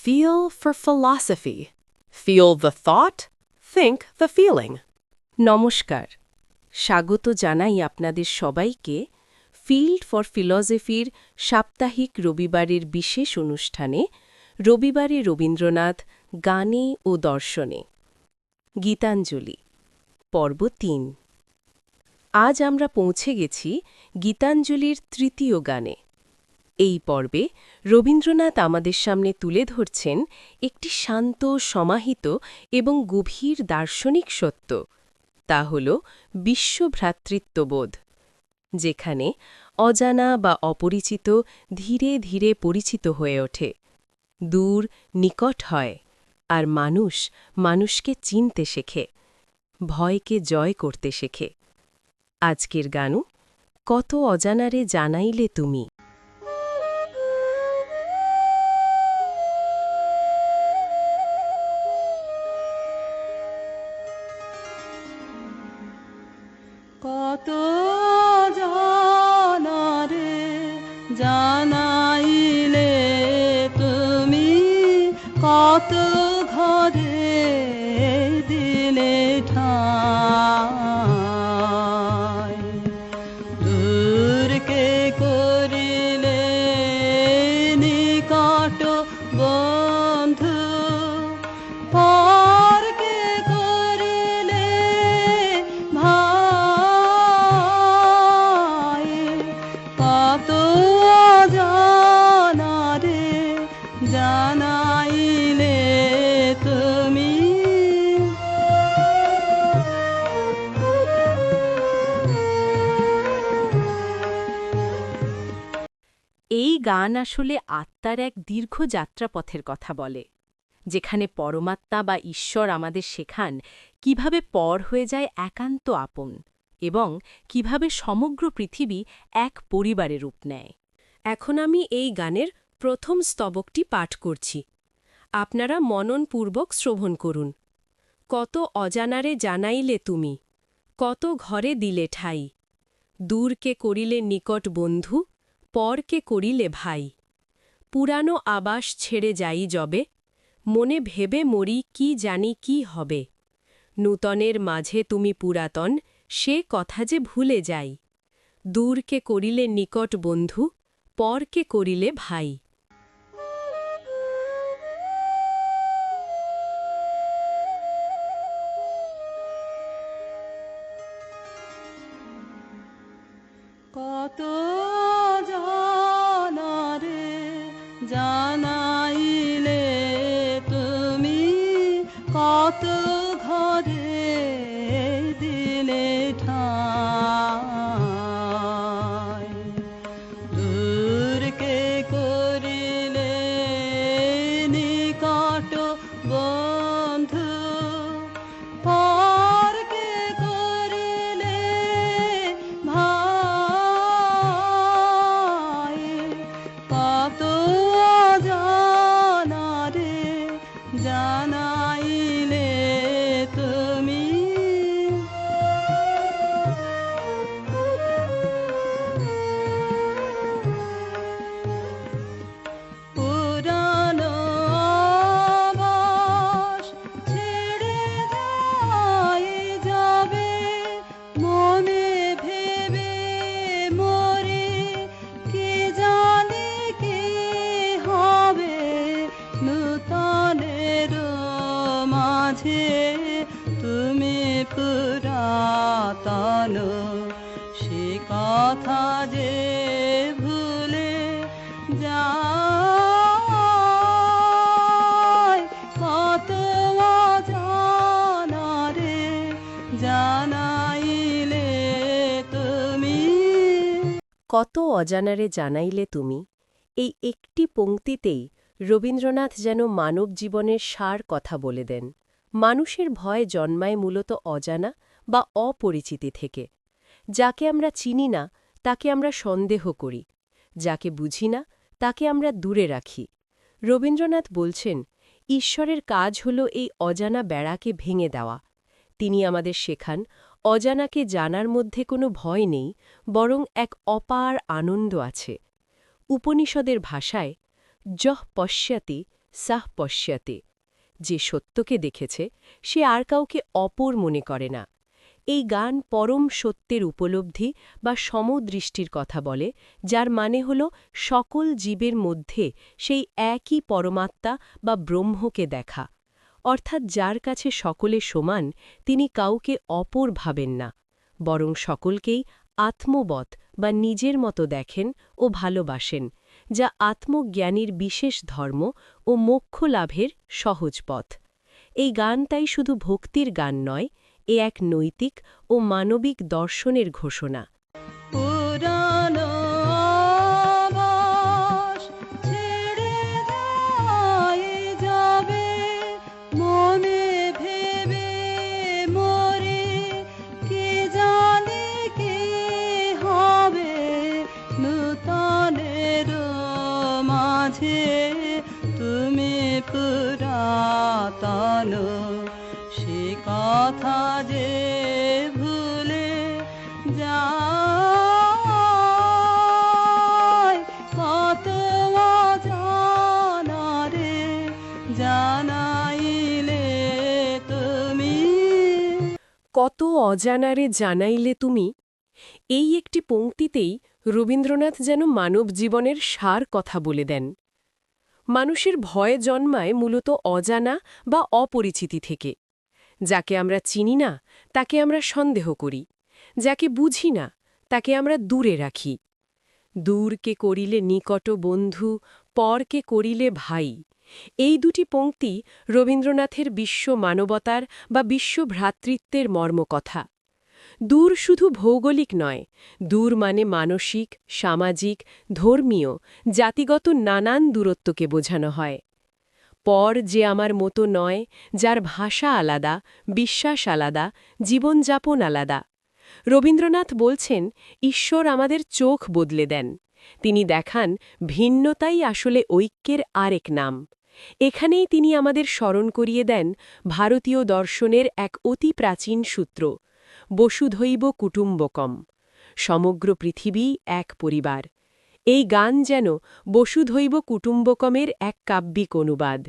Feel for philosophy. Feel the thought, think the feeling. নমস্কার, স্বাগত জানাই আপনাদের সবাইকে ফিল্ড ফর ফিলসফির সাপ্তাহিক রবিবারের বিশেষ অনুষ্ঠানে রবিবারে রবীন্দ্রনাথ গানে ও দর্শনে। গীতাঞ্জলি পর্ব ৩। আজ আমরা পৌঁছে গেছি গীতাঞ্জলির তৃতীয় গানে। এই পর্বে রবীন্দ্রনাথ আমাদের সামনে তুলে ধরছেন একটি শান্ত, সমাহিত এবং গভীর দার্শনিক সত্য। তা হল বিশ্বভ্রাতৃত্ববোধ, যেখানে অজানা বা অপরিচিত ধীরে ধীরে পরিচিত হয়ে ওঠে, দূর নিকট হয়, আর মানুষ মানুষকে চিনতে শেখে, ভয়কে জয় করতে শেখে। আজকের গানু কত অজানারে জানাইলে তুমি। কত জানারে জানাইলে তুমি, কত ঘরে দিলে ঠাঁই, দূরকে করিলে নিকট বন্ধু, পরকে করিলে ভাই, কত জানারে জানাইলে তুমি। এই গান আসলে আত্মার এক দীর্ঘ যাত্রাপথের কথা বলে, যেখানে পরমাত্মা বা ঈশ্বর আমাদের শেখান কিভাবে পর হয়ে যায় একান্ত আপন, এবং কিভাবে সমগ্র পৃথিবী এক পরিবারে রূপ নেয়। এখন আমি এই গানের প্রথম স্তবকটি পাঠ করছি। আপনারা মননপূর্বক শ্রবণ করুন। কত অজানারে জানাইলে তুমি, কত ঘরে দিলে ঠাই, দূরকে করিলে নিকট বন্ধু, পরকে করিলে ভাই, পুরানো আবাস ছেড়ে যাই যবে, মনে ভেবে মরি কি জানি কি হবে, নূতনের মাঝে তুমি পুরাতন, সে কথা যে ভুলে যাই, দূরকে করিলে নিকট বন্ধু, পরকে করিলে ভাই। কত জানারে জানাইলে তুমি, কত ঘরে দিলে ঠাঁই, দূরকে করিলে নিকট বন্ধু, পরকে করিলে ভাই, কত জানারে জানাইলে তুমি। পুরানো আবাস ছেড়ে যাই যাবে, মনে ভেবে মরে কে জানে কে হবে, নূতনের মাঝে তুমি পুরাতন, সে কথা যে ভুলে যায়, কত অজানারে জানাইলে তুমি। কত অজানারে জানাইলে তুমি, এই একটি পংক্তিতেই রবীন্দ্রনাথ যেন মানব জীবনের সার কথা বলে দেন। মানুষের ভয় জন্মায় মূলত অজানা বা অপরিচিতি থেকে। যাকে আমরা চিনি না তাকে আমরা সন্দেহ করি, যাকে বুঝি না তাকে আমরা দূরে রাখি। রবীন্দ্রনাথ বলছেন, ঈশ্বরের কাজ হল এই অজানা বেড়াকে ভেঙে দেওয়া। তিনি আমাদের শেখান, অজানাকে জানার মধ্যে কোনো ভয় নেই, বরং এক অপার আনন্দ আছে। উপনিষদের ভাষায় যঃ পশ্যতি সাহ পশ্যতে। যে সত্যকে দেখেছে সে আর কাউকে অপর মনে করে না। এই গান পরম সত্যের উপলব্ধি বা সমদৃষ্টির কথা বলে, যার মানে হল সকল জীবের মধ্যে সেই একই পরমাত্মা বা ব্রহ্মকে দেখা। অর্থাৎ যার কাছে সকলে সমান, তিনি কাউকে অপর ভাবেন না, বরং সকলকেই আত্মবৎ বা নিজের মতো দেখেন ও ভালোবাসেন, যা আত্মজ্ঞানীর বিশেষ ধর্ম ও মোক্ষ লাভের সহজ পথ। এই গান তাই শুধু ভক্তির গান নয়, এ এক নৈতিক ও মানবিক দর্শনের ঘোষণা। পুরানো আভাস ছেড়ে যায় যাবে, মনে ভেবে মরে কে জানে কি হবে, নূতনের মাঝে তুমি পুরাতন, সে কথা যে ভুলে যায়, কত অজানারে জানাইলে তুমি। কত অজানারে জানাইলে তুমি। এই একটি পংক্তিতেই রবীন্দ্রনাথ যেন মানব জীবনের সার কথা বলে দেন। মানুষের ভয় জন্মায় মূলত অজানা বা অপরিচিতি থেকে। যাকে আমরা চিনি না তাকে আমরা সন্দেহ করি, যাকে বুঝি না তাকে আমরা দূরে রাখি। দূরকে করিলে নিকট বন্ধু, পরকে করিলে ভাই। এই দুটি পংক্তি রবীন্দ্রনাথের বিশ্ব মানবতার বা বিশ্ব ভ্রাতৃত্বের মর্মকথা। দূর শুধু ভৌগোলিক নয়, দূর মানে মানসিক, সামাজিক, ধর্মীয়, জাতিগত নানান দূরত্বকে বোঝানো হয়। পর যে আমার মতো নয়, যার ভাষা আলাদা, বিশ্বাস আলাদা, জীবনযাপন আলাদা। রবীন্দ্রনাথ বলছেন, ঈশ্বর আমাদের চোখ বদলে দেন। তিনি দেখান ভিন্নতাই আসলে ঐক্যের আরেক নাম। এখানেই তিনি আমাদের স্মরণ করিয়ে দেন ভারতীয় দর্শনের এক অতি প্রাচীন সূত্র, বসুধৈব কুটুম্বকম। সমগ্র পৃথিবী এক পরিবার। এই গান যেন বসুধৈব কুটুম্বকমের এক কাব্যিক অনুবাদ।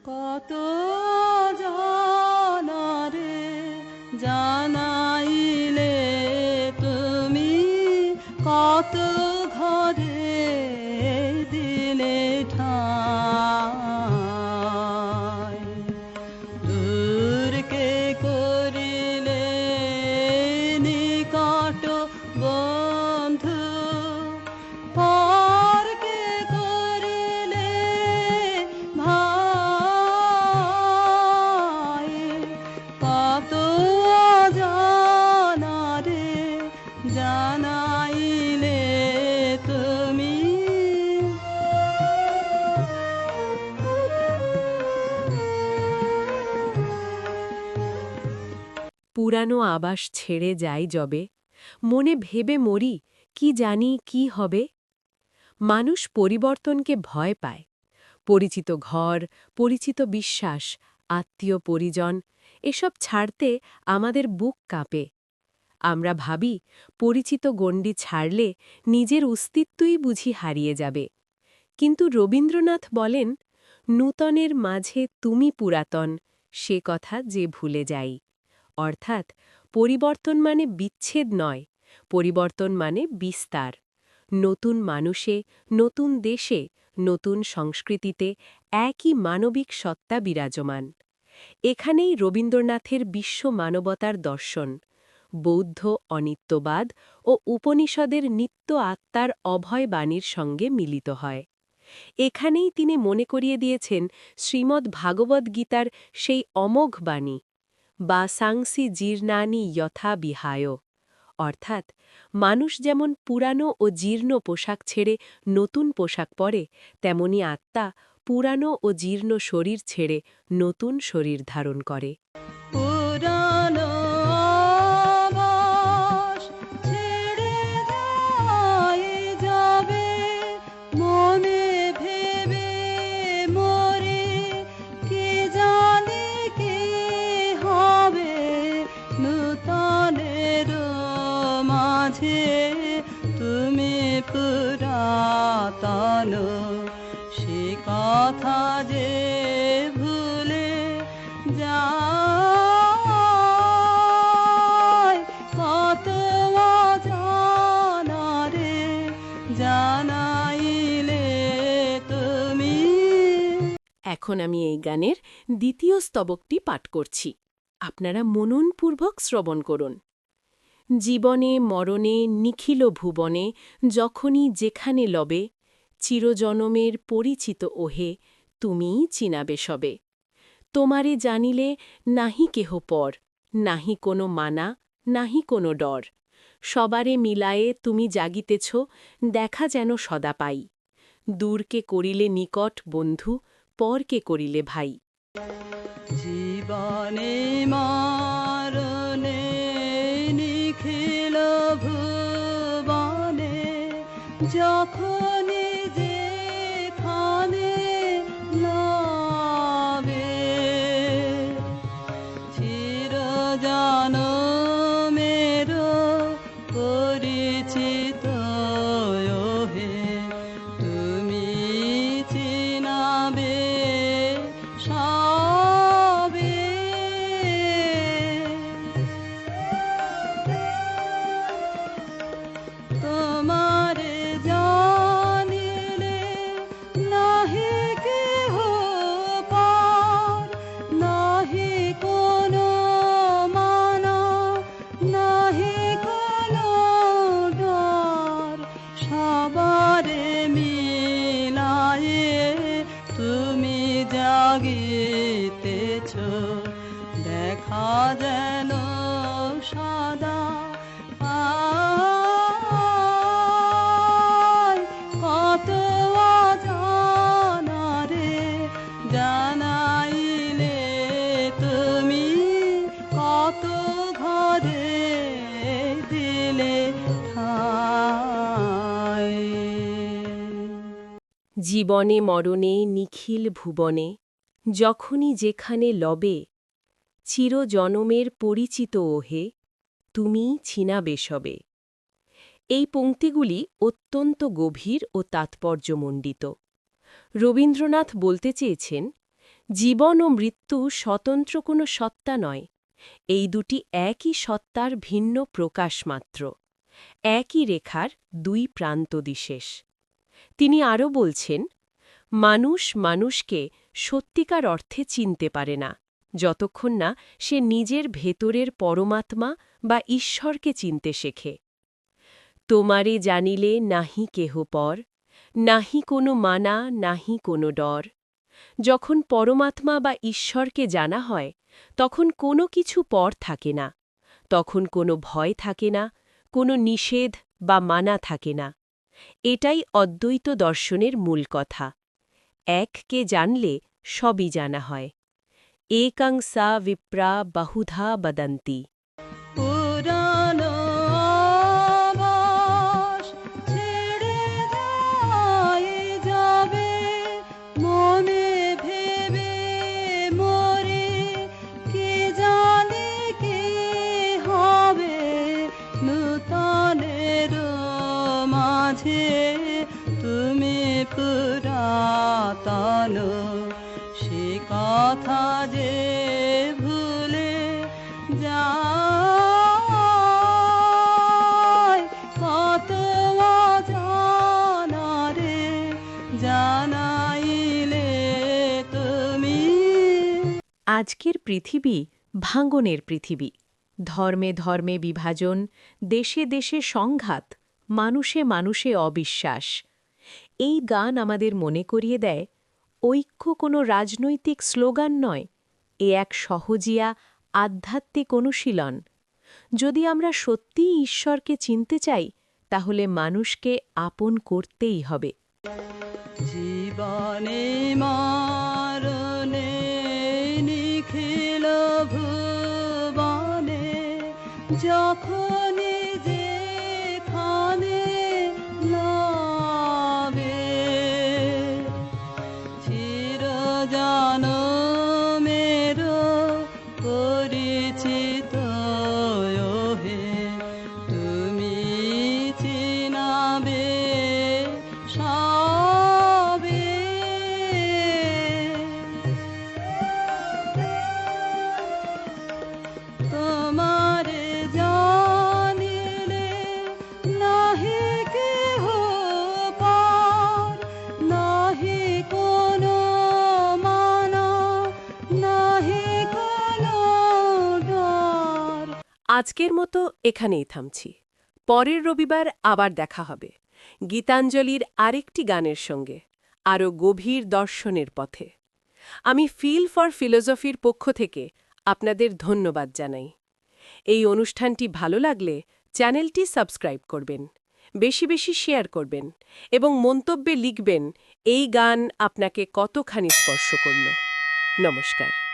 কত জানারে জানাইলে তুমি, কত ঘরে দিলে ঠাঁই, দূরকে করিলে নিকট বন্ধু, পরকে করিলে ভাই, কত অজানারে জানাইলে তুমি। পুরানো আবাস ছেড়ে যাই যবে, মনে ভেবে মরি কি জানি কি হবে। মানুষ পরিবর্তনকে ভয় পায়। পরিচিত ঘর, পরিচিত বিশ্বাস, আত্মীয় পরিজন এসব ছাড়তে আমাদের বুক কাঁপে। আমরা ভাবি পরিচিত গণ্ডি ছাড়লে নিজের অস্তিত্বই বুঝি হারিয়ে যাবে। কিন্তু রবীন্দ্রনাথ বলেন, নূতনের মাঝে তুমি পুরাতন, সে কথা যে ভুলে যাই। অর্থাৎ পরিবর্তন মানে বিচ্ছেদ নয়, পরিবর্তন মানে বিস্তার। নতুন মানুষে, নতুন দেশে, নতুন সংস্কৃতিতে একই মানবিক সত্তা বিরাজমান। এখানেই রবীন্দ্রনাথের বিশ্ব মানবতার দর্শন, বৌদ্ধ অনিত্যবাদ ও উপনিষদের নিত্য আত্মার অভয় বাণীর সঙ্গে মিলিত হয়। এখানেই তিনি মনে করিয়ে দিয়েছেন শ্রীমদ্ ভাগবদ্গীতার সেই অমোঘ বাণী, বা সাংসি জীর্ণানি যথা বিহায়। অর্থাৎ মানুষ যেমন পুরানো ও জীর্ণ পোশাক ছেড়ে নতুন পোশাক পরে, তেমনি আত্মা পুরানো ও জীর্ণ শরীর ছেড়ে নতুন শরীর ধারণ করে। পুরানো আভাস ছেড়ে যায় যাবে, মনে ভেবে মরে কে জানে কি হবে, মাঝে তুমি পুরাতন, সে কথা যে ভুলে যায়, কত অজানা রে জানাইলে তুমি। এখন আমি এই গানের দ্বিতীয় স্তবকটি পাঠ করছি। আপনারা মননপূর্বক শ্রবণ করুন। জীবনে মরণে নিখিল ভুবনে যখনই যেখানে লবে, চিরজনমের পরিচিত ওহে তুমিই চিনাবে সবে। তোমারে জানিলে নাহি কেহ পর, নাহি কোনো মানা, নাহি কোনো ডর। সবারে মিলায়ে তুমি জাগিতেছ, দেখা যেন সদা পাই। দূরকে করিলে নিকট বন্ধু, পরকে করিলে ভাই। জীবনে মরণে নিখিল ভুবনে যখনই যেখানে লবে, চিরজনমের পরিচিত ওহে তুমি চিনাবে সবে। তোমারে জানিলে নাহি কেহ পার, নাহি কোনো মানা, নাহি কোনো ডর। সবারে মিলায়ে তুমি জাগিতেছ, দেখা যেন সদা পাই। কত অজানা রে জানাইলে তুমি, কত ঘরে দিলে ঠাই। জীবনে মরণে নিখিল ভুবনে যখনই যেখানে লবে, চিরজনমের পরিচিত ওহে তুমিই চিনাবে সবে। এই পংক্তিগুলি অত্যন্ত গভীর ও তাৎপর্যমণ্ডিত। রবীন্দ্রনাথ বলতে চেয়েছেন, জীবন ও মৃত্যু স্বতন্ত্র কোনো সত্তা নয়, এই দুটি একই সত্তার ভিন্ন প্রকাশ মাত্র, একই রেখার দুই প্রান্তবিশেষ। তিনি আরও বলছেন, মানুষ মানুষকে সত্যিকার অর্থে চিনতে পারে না, যতক্ষণ না সে নিজের ভেতরের পরমাত্মা বা ঈশ্বরকে চিনতে শেখে। তোমারে জানিলে নাহি কেহ পর, নাহি কোনো মানা, নাহি কোনো ডর। যখন পরমাত্মা বা ঈশ্বরকে জানা হয়, তখন কোনো কিছু পর থাকে না, তখন কোনো ভয় থাকে না, কোনো নিষেধ বা মানা থাকে না। এটাই অদ্বৈত দর্শনের মূল কথা। এককে জানলে সবই জানা হয়। একাং সা বিপ্রা বহুধা বদন্তি। পুরানো আভাস ছেড়ে যায় যাবে, মনে ভেবে মরে কে জানে কি হবে। নূতনের মাঝে তুমি পুরাতন, সে কথা যে ভুলে যায়, কত অজানা রে জানাইলে তুমি। আজকের পৃথিবী ভাঙনের পৃথিবী। ধর্মে ধর্মে বিভাজন, দেশে দেশে সংঘাত, মানুষে মানুষে অবিশ্বাস। এই গান আমাদের মনে করিয়ে দেয়, ঐক্য কোনো রাজনৈতিক স্লোগান নয়, এ এক সহজিয়া আধ্যাত্মিক অনুশীলন। যদি আমরা সত্যিই ঈশ্বরকে চিনতে চাই, তাহলে মানুষকে আপন করতেই হবে। জীবনে মরণে নিখিল ভুবনে যখনই যেখানে লবে, চিরজনমের পরিচিত ওহে তুমি আজকের মতো এখানেই থামছি। পরের রবিবার আবার দেখা হবে গীতাঞ্জলির আরেকটি গানের সঙ্গে, আরও গভীর দর্শনের পথে। আমি ফিল ফর ফিলোসফির পক্ষ থেকে আপনাদের ধন্যবাদ জানাই। এই অনুষ্ঠানটি ভালো লাগলে চ্যানেলটি সাবস্ক্রাইব করবেন, বেশি বেশি শেয়ার করবেন এবং মন্তব্যে লিখবেন এই গান আপনাকে কতখানি স্পর্শ করল। নমস্কার।